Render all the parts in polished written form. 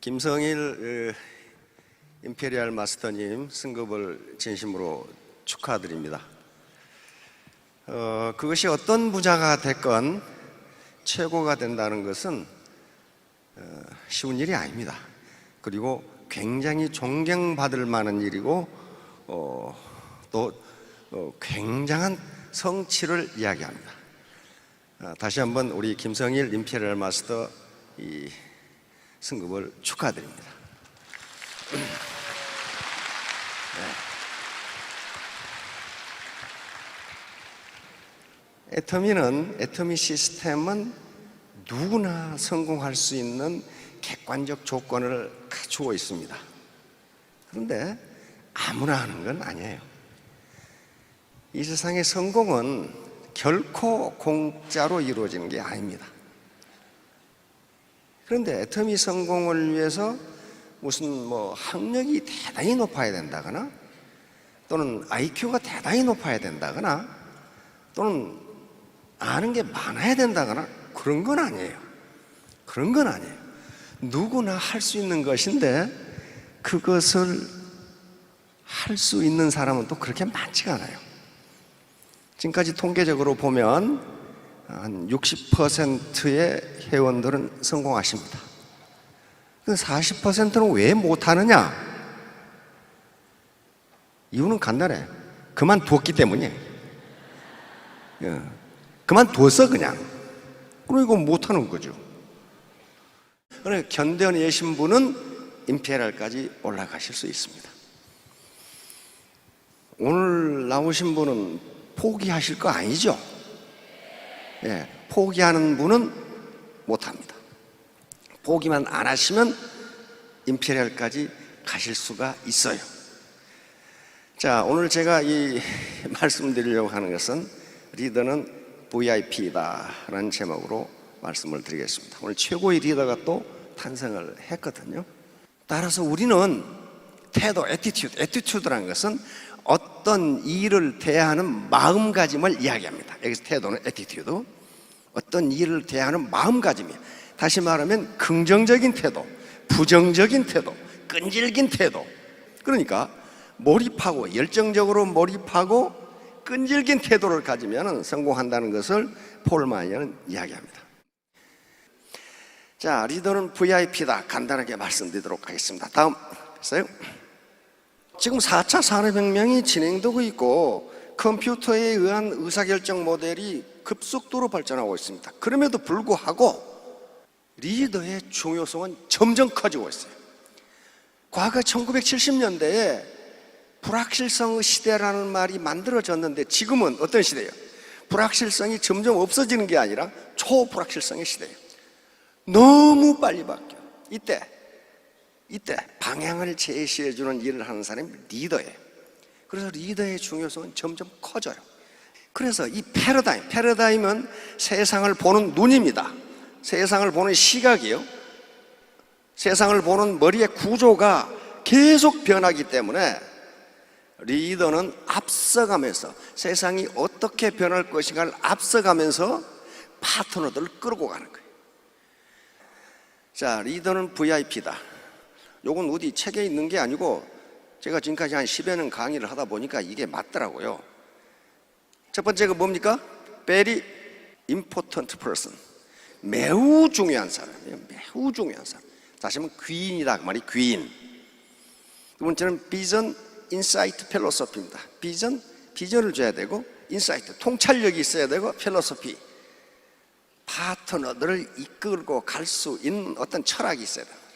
김성일 임페리얼 마스터님 승급을 진심으로 축하드립니다. 그것이 어떤 분야가 됐건 최고가 된다는 것은 쉬운 일이 아닙니다. 그리고 굉장히 존경받을 만한 일이고 또 굉장한 성취를 이야기합니다. 다시 한번 우리 김성일 임페리얼 마스터 이 승급을 축하드립니다. 애터미 시스템은 누구나 성공할 수 있는 객관적 조건을 갖추고 있습니다. 그런데 아무나 하는 건 아니에요. 이 세상의 성공은 결코 공짜로 이루어지는 게 아닙니다. 그런데 애터미 성공을 위해서 무슨 학력이 대단히 높아야 된다거나 또는 IQ가 대단히 높아야 된다거나 또는 아는 게 많아야 된다거나 그런 건 아니에요. 그런 건 아니에요. 누구나 할 수 있는 것인데 그것을 할 수 있는 사람은 또 그렇게 많지가 않아요. 지금까지 통계적으로 보면 한 60%의 회원들은 성공하십니다. 40%는 왜 못하느냐? 이유는 간단해. 그만두었기 때문이에요. 그만두었어 그냥. 그리고 못하는 거죠. 그러니까 견뎌내 신분은 임페리얼까지 올라가실 수 있습니다. 오늘 나오신 분은 포기하실 거 아니죠? 포기하는 분은 못합니다. 포기만 안 하시면 임페리얼까지 가실 수가 있어요. 자, 오늘 제가 이 말씀드리려고 하는 것은 리더는 VIP다 라는 제목으로 말씀을 드리겠습니다. 오늘 최고의 리더가 또 탄생을 했거든요. 따라서 우리는 태도, 애티튜드라는 것은 어떤 일을 대하는 마음가짐을 이야기합니다. 여기서 태도는 애티튜드, 어떤 일을 대하는 마음가짐이에요. 다시 말하면 긍정적인 태도, 부정적인 태도, 끈질긴 태도. 그러니까 몰입하고 열정적으로 몰입하고 끈질긴 태도를 가지면 성공한다는 것을 폴 마이어는 이야기합니다. 자, 리더는 VIP다. 간단하게 말씀드리도록 하겠습니다. 다음 보세요. 지금 4차 산업혁명이 진행되고 있고 컴퓨터에 의한 의사결정 모델이 급속도로 발전하고 있습니다. 그럼에도 불구하고 리더의 중요성은 점점 커지고 있어요. 과거 1970년대에 불확실성의 시대라는 말이 만들어졌는데 지금은 어떤 시대예요? 불확실성이 점점 없어지는 게 아니라 초불확실성의 시대예요. 너무 빨리 바뀌어요. 이때 방향을 제시해주는 일을 하는 사람이 리더예요. 그래서 리더의 중요성은 점점 커져요. 그래서 이 패러다임은 세상을 보는 눈입니다. 세상을 보는 시각이요. 세상을 보는 머리의 구조가 계속 변하기 때문에 리더는 앞서가면서 세상이 어떻게 변할 것인가를 앞서가면서 파트너들을 끌고 가는 거예요. 자, 리더는 VIP다. 요건 어디 책에 있는 게 아니고 제가 지금까지 한 10여 년 강의를 하다 보니까 이게 맞더라고요. 첫 번째가 뭡니까? Very important person. 매우 중요한 사람이에요. 매우 중요한 사람. 다시 하면 귀인이다 그 말이 귀인. 두 번째는 비전, 인사이트, 필로소피입니다. 비전을 줘야 되고 인사이트, 통찰력이 있어야 되고 필로소피, 파트너들을 이끌고 갈 수 있는 어떤 철학이 있어야 됩니다.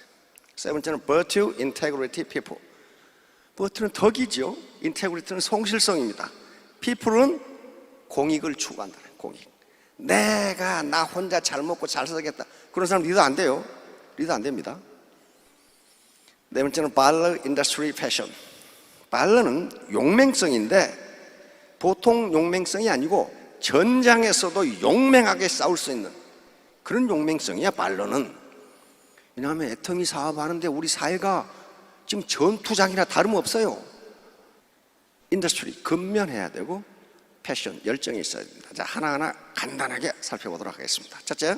세 번째는 virtue, integrity, people. virtue는 덕이죠. integrity는 성실성입니다. people은 공익을 추구한다는 공익. 나 혼자 잘 먹고 잘 살겠다. 그런 사람 리더 안 돼요. 리더 안 됩니다. 네 번째는 valor, industry, passion. valor는 용맹성인데 보통 용맹성이 아니고 전장에서도 용맹하게 싸울 수 있는 그런 용맹성이야 valor는. 왜냐하면 애터미 사업하는데 우리 사회가 지금 전투장이나 다름없어요. 인더스트리, 근면해야 되고 패션, 열정이 있어야 됩니다. 자, 하나하나 간단하게 살펴보도록 하겠습니다. 첫째,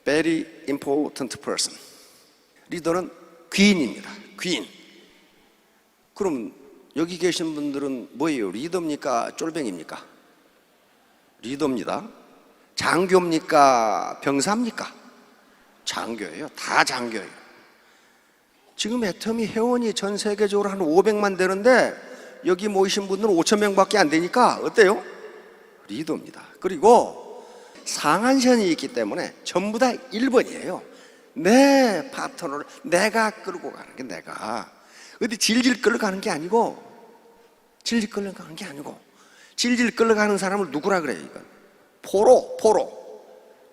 very important person. 리더는 귀인입니다. 귀인. 그럼 여기 계신 분들은 뭐예요? 리더입니까? 쫄병입니까? 리더입니다. 장교입니까? 병사입니까? 장교예요. 다 장교예요. 지금 애터미 회원이 전 세계적으로 한 500만 되는데 여기 모이신 분들은 5천 명밖에 안 되니까 어때요? 리더입니다. 그리고 상한선이 있기 때문에 전부 다 1번이에요. 내 파트너를 내가 끌고 가는 게, 내가 어디 질질 끌어가는 게 아니고, 질질 끌어가는 사람을 누구라 그래요? 이건 포로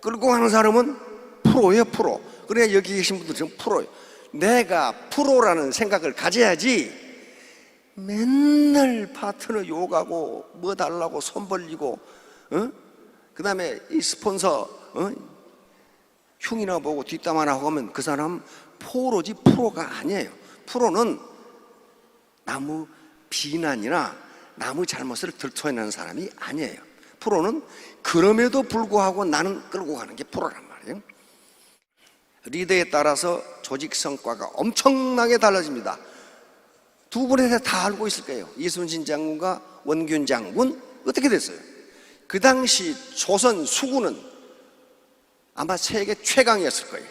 끌고 가는 사람은 프로예요. 프로. 그래, 여기 계신 분들은 프로예요. 내가 프로라는 생각을 가져야지 맨날 파트너 욕하고 뭐 달라고 손 벌리고, 그 다음에 이 스폰서 흉이나 보고 뒷담 하나 하면 그 사람 포로지 프로가 아니에요. 프로는 남의 비난이나 남의 잘못을 들춰내는 사람이 아니에요. 프로는 그럼에도 불구하고 나는 끌고 가는 게 프로란 말이에요. 리더에 따라서 조직 성과가 엄청나게 달라집니다. 두 분에 대해 다 알고 있을 거예요. 이순신 장군과 원균 장군 어떻게 됐어요? 그 당시 조선 수군은 아마 세계 최강이었을 거예요.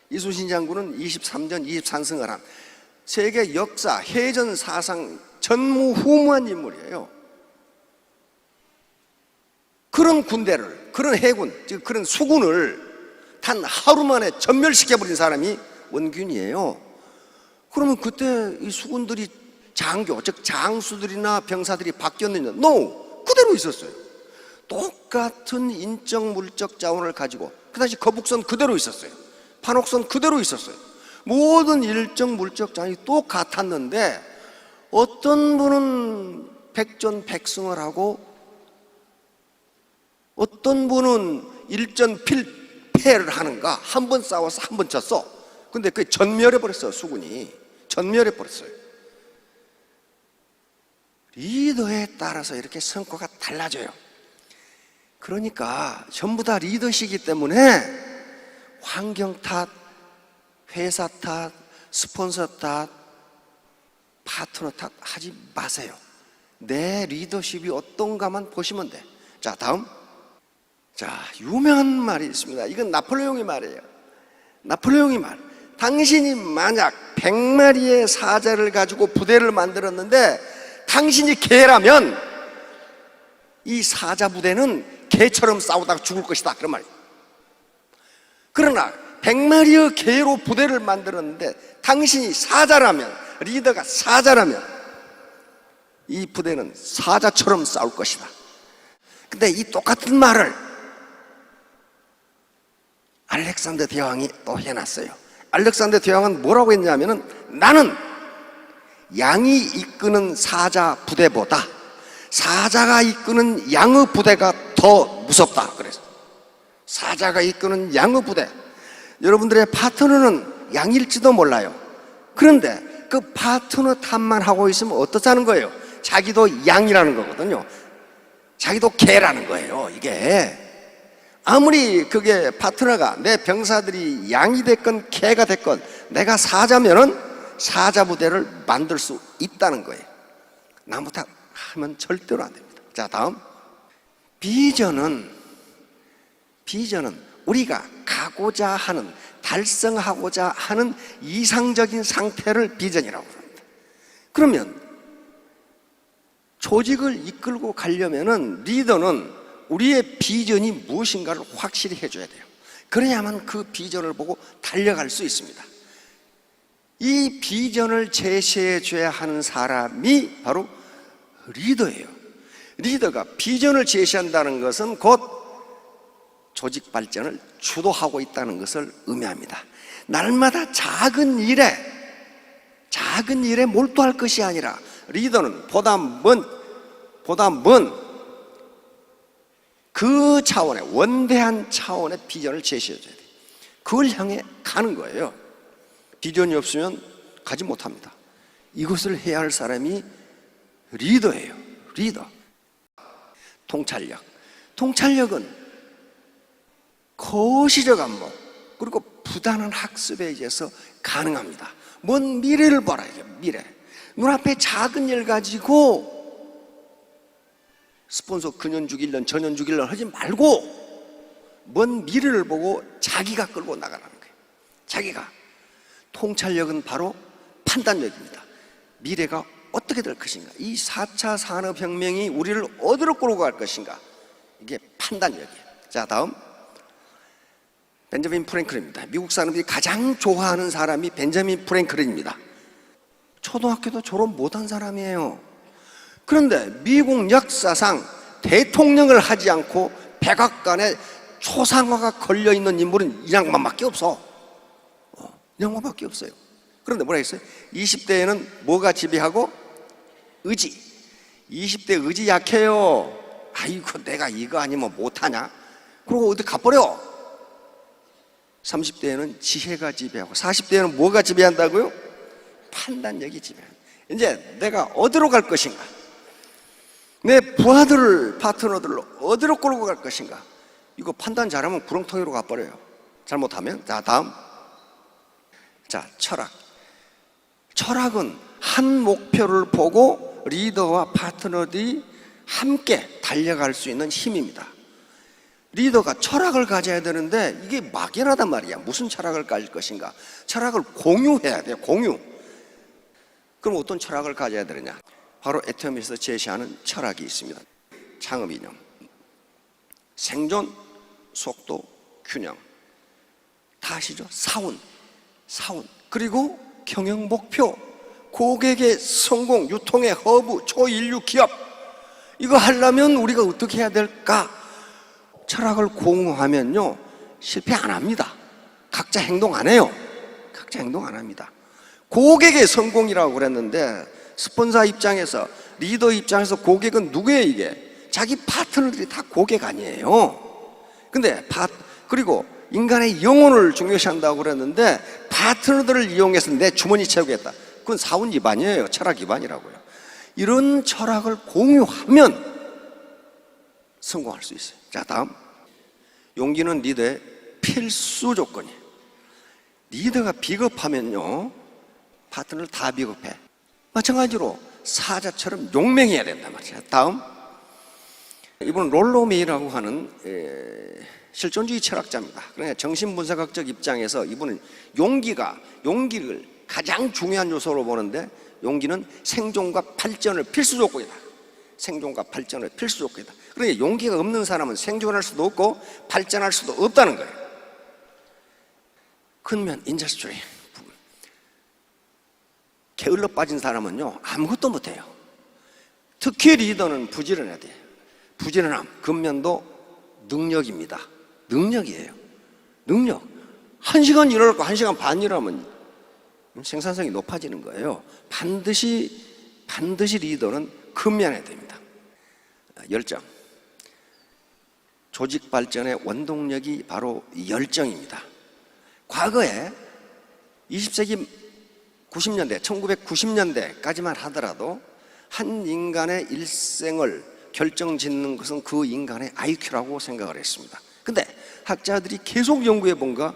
이순신 장군은 23전 23승을 한 세계 역사, 해전 사상 전무후무한 인물이에요. 그런 군대를, 그런 해군, 즉 그런 수군을 단 하루 만에 전멸시켜버린 사람이 원균이에요. 그러면 그때 이 수군들이 장교, 즉 장수들이나 병사들이 바뀌었느냐? No! 그대로 있었어요. 똑같은 인적 물적 자원을 가지고 그 당시 거북선 그대로 있었어요. 판옥선 그대로 있었어요. 모든 일적 물적 자원이 똑같았는데 어떤 분은 백전백승을 하고 어떤 분은 일전필패를 하는가? 한 번 싸워서 한 번 졌어. 근데 그게 전멸해버렸어요. 수군이 전멸해버렸어요. 리더에 따라서 이렇게 성과가 달라져요. 그러니까 전부 다 리더시기 때문에 환경 탓, 회사 탓, 스폰서 탓, 파트너 탓 하지 마세요. 내 리더십이 어떤가만 보시면 돼. 자, 다음. 자, 유명한 말이 있습니다. 이건 나폴레옹의 말이에요. 나폴레옹의 말. 당신이 만약 100마리의 사자를 가지고 부대를 만들었는데 당신이 개라면 이 사자 부대는 개처럼 싸우다가 죽을 것이다, 그런 말이에요. 그러나 100마리의 개로 부대를 만들었는데 당신이 사자라면, 리더가 사자라면 이 부대는 사자처럼 싸울 것이다. 근데 이 똑같은 말을 알렉산더 대왕이 또 해놨어요. 알렉산더 대왕은 뭐라고 했냐면은 나는 양이 이끄는 사자 부대보다 사자가 이끄는 양의 부대가 더 무섭다. 그래서 사자가 이끄는 양의 부대, 여러분들의 파트너는 양일지도 몰라요. 그런데 그 파트너 탓만 하고 있으면 어떻다는 거예요? 자기도 양이라는 거거든요. 자기도 개라는 거예요. 이게 아무리 그게 파트너가, 내 병사들이 양이 됐건 개가 됐건 내가 사자면은 사자 부대를 만들 수 있다는 거예요. 나무 탓 하면 절대로 안 됩니다. 자, 다음. 비전은 우리가 가고자 하는, 달성하고자 하는 이상적인 상태를 비전이라고 합니다. 그러면 조직을 이끌고 가려면은 리더는 우리의 비전이 무엇인가를 확실히 해줘야 돼요. 그래야만 그 비전을 보고 달려갈 수 있습니다. 이 비전을 제시해 줘야 하는 사람이 바로 리더예요. 리더가 비전을 제시한다는 것은 곧 조직 발전을 주도하고 있다는 것을 의미합니다. 날마다 작은 일에 몰두할 것이 아니라 리더는 보다 먼 그 차원의, 원대한 차원의 비전을 제시해 줘야 돼요. 그걸 향해 가는 거예요. 비전이 없으면 가지 못합니다. 이것을 해야 할 사람이 리더예요. 리더. 통찰력은 거시적 안목, 그리고 부단한 학습에 의해서 가능합니다. 먼 미래를 봐라. 미래. 눈앞에 작은 일 가지고 스폰서 그년 죽일년 저년 죽일년 하지 말고 먼 미래를 보고 자기가 끌고 나가라는 거예요. 자기가. 통찰력은 바로 판단력입니다. 미래가 어떻게 될 것인가, 이 4차 산업혁명이 우리를 어디로 끌고 갈 것인가, 이게 판단력이에요. 자, 다음 벤저민 프랭클린입니다. 미국 사람들이 가장 좋아하는 사람이 벤저민 프랭클린입니다. 초등학교도 졸업 못한 사람이에요. 그런데 미국 역사상 대통령을 하지 않고 백악관에 초상화가 걸려있는 인물은 이 양반밖에 없어. 이 양반밖에 없어요. 그런데 뭐라 했어요? 20대에는 뭐가 지배하고? 의지. 20대 의지 약해요. 아이고 내가 이거 아니면 못하냐? 그러고 어디 가버려. 30대에는 지혜가 지배하고 40대에는 뭐가 지배한다고요? 판단력이 지배한다. 이제 내가 어디로 갈 것인가, 내 부하들을, 파트너들로 어디로 끌고 갈 것인가, 이거 판단 잘하면 구렁텅이로 가버려요. 잘못하면. 자, 다음. 자, 철학. 철학은 한 목표를 보고 리더와 파트너들이 함께 달려갈 수 있는 힘입니다. 리더가 철학을 가져야 되는데 이게 막연하단 말이야. 무슨 철학을 가질 것인가? 철학을 공유해야 돼요. 공유. 그럼 어떤 철학을 가져야 되느냐? 바로 애터미에서 제시하는 철학이 있습니다. 창업 이념. 생존, 속도, 균형. 다 아시죠? 사운. 그리고 경영 목표, 고객의 성공, 유통의 허브, 초인류 기업. 이거 하려면 우리가 어떻게 해야 될까? 철학을 공유하면요, 실패 안 합니다. 각자 행동 안 해요. 각자 행동 안 합니다. 고객의 성공이라고 그랬는데, 스폰서 입장에서, 리더 입장에서 고객은 누구예요? 이게 자기 파트너들이 다 고객 아니에요. 근데 그리고 인간의 영혼을 중요시한다고 그랬는데, 파트너들을 이용해서 내 주머니 채우겠다. 그건 사원 기반이에요. 철학 기반이라고요. 이런 철학을 공유하면 성공할 수 있어요. 자, 다음. 용기는 리더의 필수 조건이에요. 리더가 비겁하면요, 파트너를 다 비겁해. 마찬가지로 사자처럼 용맹해야 된단 말이에요. 다음. 이분은 롤로메이라고 하는 실존주의 철학자입니다. 그러니까 정신분석학적 입장에서 이분은 용기를 가장 중요한 요소로 보는데, 용기는 생존과 발전을 필수 조건이다. 생존과 발전을 필수 조건이다. 그러니까 용기가 없는 사람은 생존할 수도 없고 발전할 수도 없다는 거예요. 큰면 인더스트리. 게을러 빠진 사람은요, 아무것도 못해요. 특히 리더는 부지런해야 돼요. 부지런함, 근면도 능력입니다. 능력이에요. 능력. 1시간 일하고 1시간 반 일하면 생산성이 높아지는 거예요. 반드시 리더는 근면해야 됩니다. 열정. 조직 발전의 원동력이 바로 열정입니다. 과거에 20세기 90년대, 1990년대까지만 하더라도 한 인간의 일생을 결정짓는 것은 그 인간의 IQ라고 생각을 했습니다. 근데 학자들이 계속 연구해 본가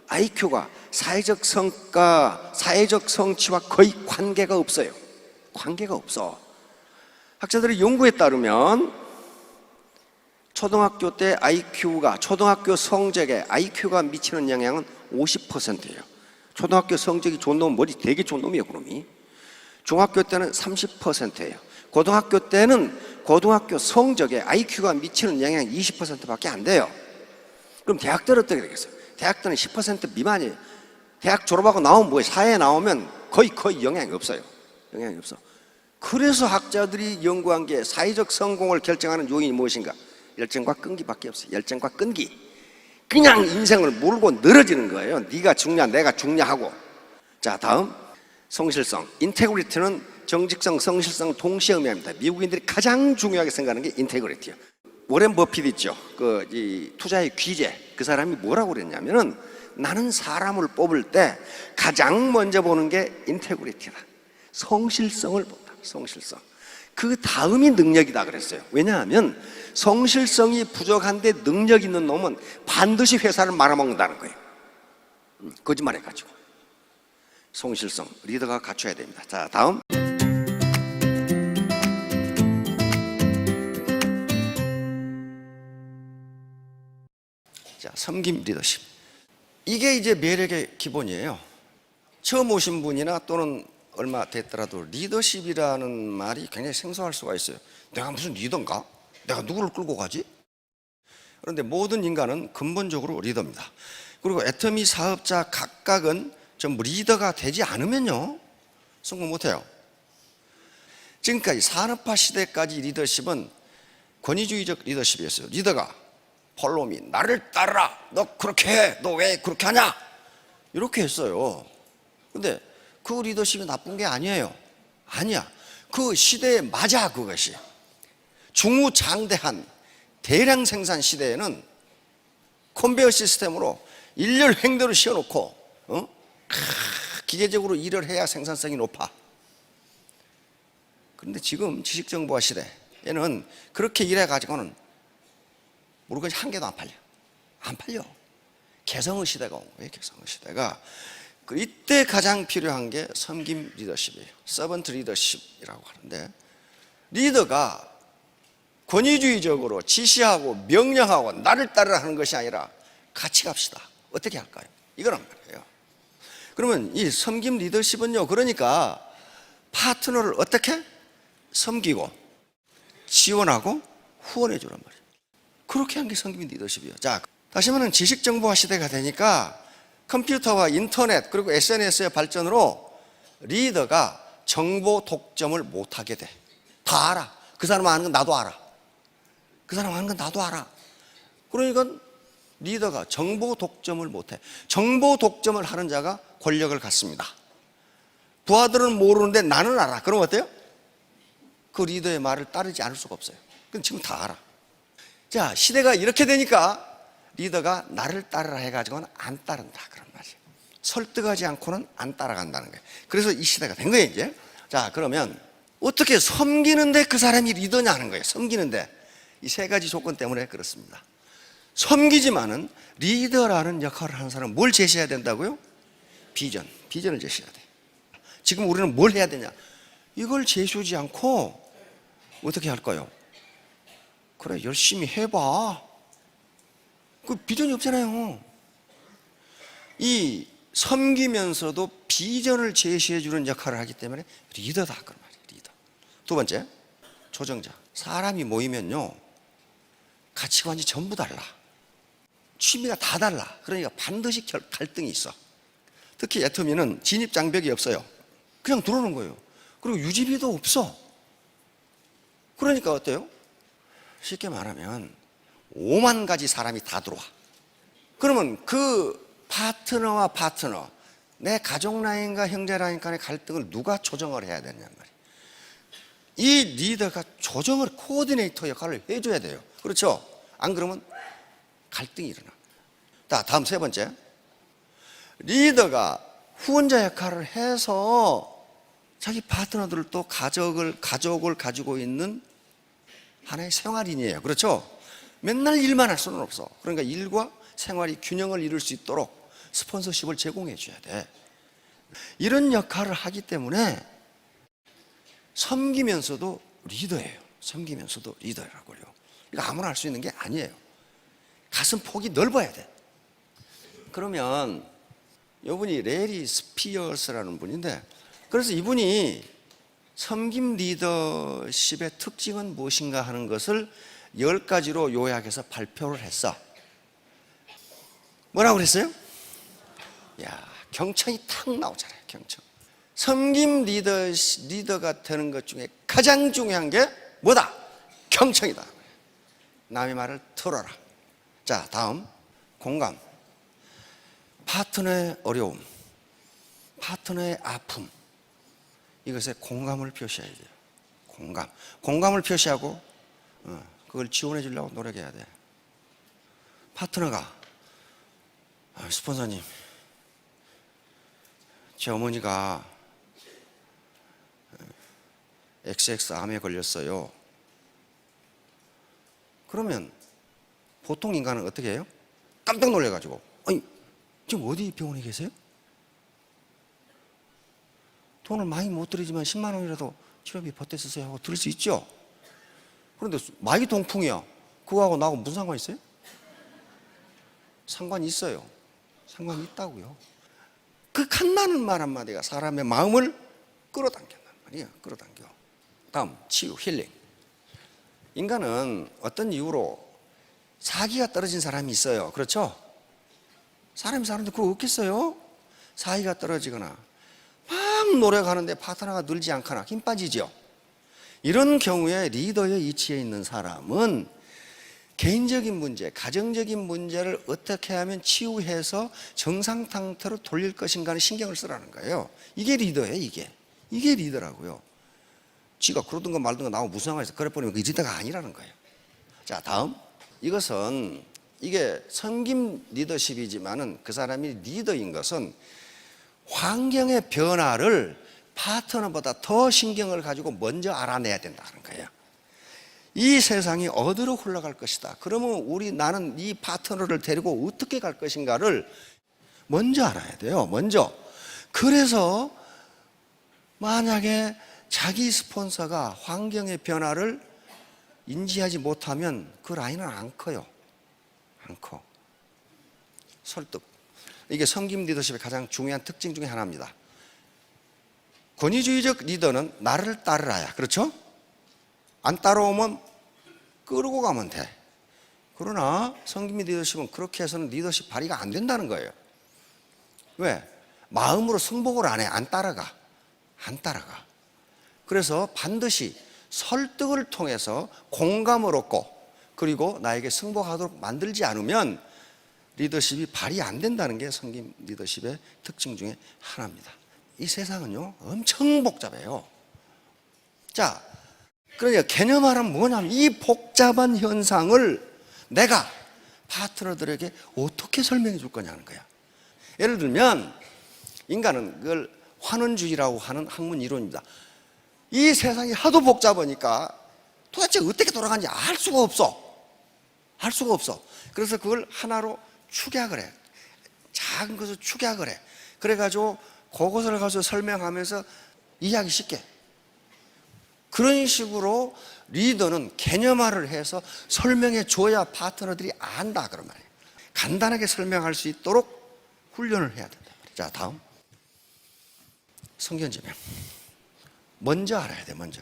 IQ가 사회적 성과, 사회적 성취와 거의 관계가 없어요. 관계가 없어. 학자들의 연구에 따르면 초등학교 때 IQ가, 초등학교 성적에 IQ가 미치는 영향은 50%예요. 초등학교 성적이 좋은 놈은 머리 되게 좋은 놈이에요, 그놈이. 중학교 때는 30%예요. 고등학교 때는 고등학교 성적에 IQ가 미치는 영향이 20%밖에 안 돼요. 그럼 대학 때는 어떻게 되겠어요? 대학 때는 10% 미만이에요. 대학 졸업하고 나오면 뭐예요? 사회에 나오면 거의 영향이 없어요. 영향이 없어. 그래서 학자들이 연구한 게 사회적 성공을 결정하는 요인이 무엇인가? 열정과 끈기밖에 없어요. 열정과 끈기. 그냥 인생을 몰고 늘어지는 거예요. 네가 중요한, 내가 중요하고. 자, 다음. 성실성. 인테그리티는 정직성, 성실성 동시에 의미합니다. 미국인들이 가장 중요하게 생각하는 게 인테그리티예요. 워렌 버핏 있죠. 이 투자의 귀재. 그 사람이 뭐라고 그랬냐면은, 나는 사람을 뽑을 때 가장 먼저 보는 게 인테그리티다. 성실성을 본다. 성실성. 그 다음이 능력이다 그랬어요. 왜냐하면 성실성이 부족한데 능력 있는 놈은 반드시 회사를 말아먹는다는 거예요. 거짓말해가지고. 성실성, 리더가 갖춰야 됩니다. 자, 다음. 자, 섬김 리더십. 이게 이제 매력의 기본이에요. 처음 오신 분이나 또는 얼마 됐더라도 리더십이라는 말이 굉장히 생소할 수가 있어요. 내가 무슨 리더인가? 내가 누구를 끌고 가지? 그런데 모든 인간은 근본적으로 리더입니다. 그리고 애터미 사업자 각각은 전부 리더가 되지 않으면요, 성공 못해요. 지금까지 산업화 시대까지 리더십은 권위주의적 리더십이었어요. 리더가 폴로미, 나를 따르라. 너 그렇게 해. 너 왜 그렇게 하냐? 이렇게 했어요. 근데 그 리더십이 나쁜 게 아니에요. 아니야. 그 시대에 맞아, 그것이. 중우장대한 대량 생산 시대에는 컨베이어 시스템으로 일렬 횡도로 씌워놓고 기계적으로 일을 해야 생산성이 높아. 그런데 지금 지식정보화 시대에는 그렇게 일해가지고는 물건이 한 개도 안 팔려. 안 팔려. 개성의 시대가 온 거예요. 개성의 시대가. 이때 가장 필요한 게 섬김 리더십이에요. 서번트 리더십이라고 하는데, 리더가 권위주의적으로 지시하고 명령하고 나를 따르라 하는 것이 아니라 같이 갑시다. 어떻게 할까요? 이거란 말이에요. 그러면 이 섬김 리더십은요, 그러니까 파트너를 어떻게 섬기고 지원하고 후원해 주란 말이에요. 그렇게 한 게 섬김 리더십이에요. 자, 다시 말하면 지식정보화 시대가 되니까 컴퓨터와 인터넷 그리고 SNS의 발전으로 리더가 정보 독점을 못하게 돼. 다 알아. 그 사람 아는 건 나도 알아. 그 사람 아는 건 나도 알아. 그러니까 리더가 정보 독점을 못해. 정보 독점을 하는 자가 권력을 갖습니다. 부하들은 모르는데 나는 알아. 그럼 어때요? 그 리더의 말을 따르지 않을 수가 없어요. 그건 지금 다 알아. 자, 시대가 이렇게 되니까 리더가 나를 따르라 해가지고는 안 따른다, 그런 말이에요. 설득하지 않고는 안 따라간다는 거예요. 그래서 이 시대가 된 거예요, 이제. 자, 그러면 어떻게 섬기는데 그 사람이 리더냐 하는 거예요. 섬기는데 이 세 가지 조건 때문에 그렇습니다. 섬기지만은 리더라는 역할을 하는 사람은 뭘 제시해야 된다고요? 비전을 제시해야 돼. 지금 우리는 뭘 해야 되냐? 이걸 제시하지 않고 어떻게 할까요? 그래, 열심히 해봐. 그 비전이 없잖아요. 이 섬기면서도 비전을 제시해 주는 역할을 하기 때문에 리더다, 그런 말이에요. 리더. 두 번째, 조정자. 사람이 모이면요, 가치관이 전부 달라. 취미가 다 달라. 그러니까 반드시 갈등이 있어. 특히 애터미는 진입 장벽이 없어요. 그냥 들어오는 거예요. 그리고 유지비도 없어. 그러니까 어때요? 쉽게 말하면 5만 가지 사람이 다 들어와. 그러면 그 파트너와 파트너, 내 가족 라인과 형제 라인 간의 갈등을 누가 조정을 해야 되냐는 말이에요. 이 리더가 조정을, 코디네이터 역할을 해줘야 돼요. 그렇죠? 안 그러면 갈등이 일어나. 자, 다음 세 번째, 리더가 후원자 역할을 해서 자기 파트너들을 또 가족을 가지고 있는 하나의 생활인이에요. 그렇죠? 맨날 일만 할 수는 없어. 그러니까 일과 생활이 균형을 이룰 수 있도록 스폰서십을 제공해 줘야 돼. 이런 역할을 하기 때문에 섬기면서도 리더예요. 섬기면서도 리더라고요. 이거 아무나 할 수 있는 게 아니에요. 가슴 폭이 넓어야 돼. 그러면 이분이 레리 스피어스라는 분인데, 그래서 이분이 섬김 리더십의 특징은 무엇인가 하는 것을 10가지로 요약해서 발표를 했어. 뭐라고 그랬어요? 야, 경청이 탁 나오잖아요. 경청. 섬김 리더가 되는 것 중에 가장 중요한 게 뭐다? 경청이다. 남의 말을 들어라. 자, 다음, 공감. 파트너의 어려움, 파트너의 아픔, 이것에 공감을 표시해야 돼요. 공감을 표시하고 그걸 지원해 주려고 노력해야 돼. 파트너가 스폰서님, 제 어머니가 XX암에 걸렸어요. 그러면 보통 인간은 어떻게 해요? 깜짝 놀래가지고, 아니, 지금 어디 병원에 계세요? 돈을 많이 못 드리지만 10만 원이라도 치료비 보태 쓰세요 하고 들을 수 있죠? 그런데 마이 동풍이야. 그거하고 나하고 무슨 상관이 있어요? 상관이 있어요. 상관이 있다고요. 그 간단한 말 한마디가 사람의 마음을 끌어당긴단 말이에요. 끌어당겨. 다음, 치유, 힐링. 인간은 어떤 이유로 사기가 떨어진 사람이 있어요. 그렇죠? 사람이 사는데 그거 없겠어요? 사기가 떨어지거나 막 노력하는데 파트너가 늘지 않거나 힘 빠지죠. 이런 경우에 리더의 위치에 있는 사람은 개인적인 문제, 가정적인 문제를 어떻게 하면 치유해서 정상 상태로 돌릴 것인가는 신경을 쓰라는 거예요. 이게 리더예요. 이게 리더라고요. 지가 그러든가 말든가 나하고 무슨 상관이 있어. 그래 버리면 그 리더가 아니라는 거예요. 자, 다음. 이것은 이게 섬김 리더십이지만은 그 사람이 리더인 것은 환경의 변화를 파트너보다 더 신경을 가지고 먼저 알아내야 된다는 거예요. 이 세상이 어디로 흘러갈 것이다. 그러면 나는 이 파트너를 데리고 어떻게 갈 것인가를 먼저 알아야 돼요. 먼저. 그래서 만약에 자기 스폰서가 환경의 변화를 인지하지 못하면 그 라인은 안 커요. 안 커. 설득. 이게 섬김 리더십의 가장 중요한 특징 중에 하나입니다. 권위주의적 리더는 나를 따르라야. 그렇죠? 안 따라오면 끌고 가면 돼. 그러나 섬김 리더십은 그렇게 해서는 리더십 발휘가 안 된다는 거예요. 왜? 마음으로 승복을 안 해. 안 따라가. 그래서 반드시 설득을 통해서 공감을 얻고 그리고 나에게 승복하도록 만들지 않으면 리더십이 발휘 안 된다는 게 섬김 리더십의 특징 중에 하나입니다. 이 세상은요 엄청 복잡해요. 자, 그러니까 개념화는 뭐냐면 이 복잡한 현상을 내가 파트너들에게 어떻게 설명해 줄 거냐는 거야. 예를 들면 인간은 그걸 환원주의라고 하는 학문 이론입니다. 이 세상이 하도 복잡하니까 도대체 어떻게 돌아가는지 알 수가 없어. 그래서 그걸 하나로 축약을 해. 작은 것을 축약을 해. 그래가지고 그것을 가지고 설명하면서 이해하기 쉽게. 그런 식으로 리더는 개념화를 해서 설명해 줘야 파트너들이 안다 그런 말이에요. 간단하게 설명할 수 있도록 훈련을 해야 된다. 자, 다음. 성견지명. 먼저 알아야 돼. 먼저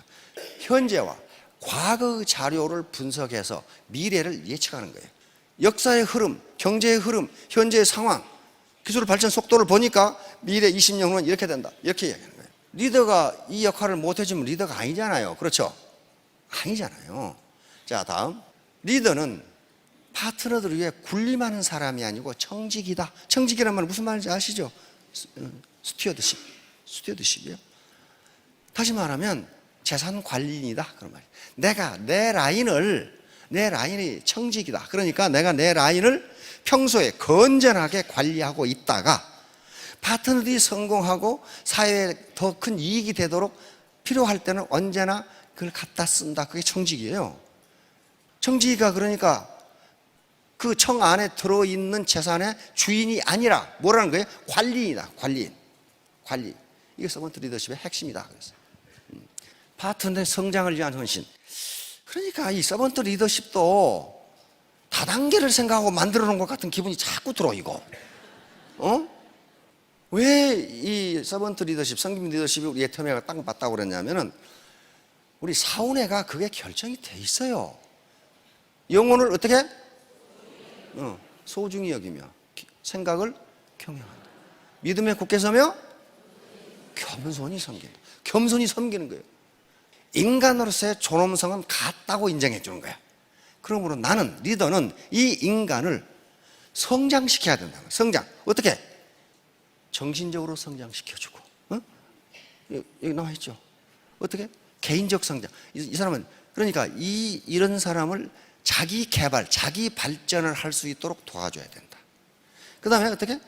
현재와 과거의 자료를 분석해서 미래를 예측하는 거예요. 역사의 흐름, 경제의 흐름, 현재의 상황, 기술 발전 속도를 보니까 미래 20년 후는 이렇게 된다. 이렇게 이야기하는 거예요. 리더가 이 역할을 못 해주면 리더가 아니잖아요. 그렇죠? 아니잖아요. 자, 다음. 리더는 파트너들을 위해 군림하는 사람이 아니고 청직이다. 청직이란 말은 무슨 말인지 아시죠? 스튜어드십이요. 다시 말하면 재산 관리인이다 그런 말이에요. 내가 내 라인이 청직이다. 그러니까 내가 내 라인을 평소에 건전하게 관리하고 있다가 파트너들이 성공하고 사회에 더 큰 이익이 되도록 필요할 때는 언제나 그걸 갖다 쓴다. 그게 청직이에요. 청지기가 그러니까 그 청 안에 들어있는 재산의 주인이 아니라 뭐라는 거예요? 관리인이다. 관리. 이게 서번트 리더십의 핵심이다. 그래서 파트너의 성장을 위한 헌신. 그러니까 이 서번트 리더십도 다단계를 생각하고 만들어 놓은 것 같은 기분이 자꾸 들어. 이거 왜 이 서번트 리더십, 섬김 리더십이 우리 애터미가 딱 맞다고 그랬냐면은 우리 사운회가 그게 결정이 돼 있어요. 영혼을 어떻게? 소중히 여기며 생각을 경영한다. 믿음에 굳게 서며 겸손히 섬긴다. 겸손히 섬기는 거예요. 인간으로서의 존엄성은 같다고 인정해 주는 거야. 그러므로 나는, 리더는 이 인간을 성장시켜야 된다. 성장. 어떻게? 정신적으로 성장시켜주고. 여기 나와 있죠. 어떻게? 개인적 성장. 이 사람은 그러니까 이런 사람을 자기 개발, 자기 발전을 할 수 있도록 도와줘야 된다. 그 다음에 어떻게?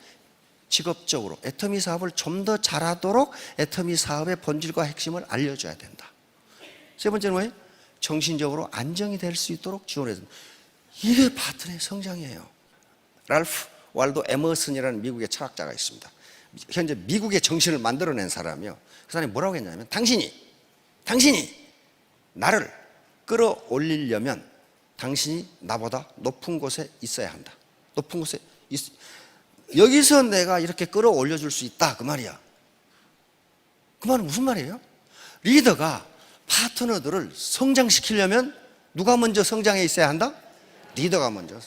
직업적으로 애터미 사업을 좀 더 잘하도록 애터미 사업의 본질과 핵심을 알려줘야 된다. 세 번째는 뭐예요? 정신적으로 안정이 될 수 있도록 지원해야 된다. 이게 파트너의 성장이에요. 랄프 월도 에머슨이라는 미국의 철학자가 있습니다. 현재 미국의 정신을 만들어낸 사람이요. 그 사람이 뭐라고 했냐면 당신이 나를 끌어올리려면 당신이 나보다 높은 곳에 있어야 한다. 높은 곳에 여기서 내가 이렇게 끌어올려 줄 수 있다 그 말이야. 그 말은 무슨 말이에요? 리더가 파트너들을 성장시키려면 누가 먼저 성장해 있어야 한다? 리더가 먼저.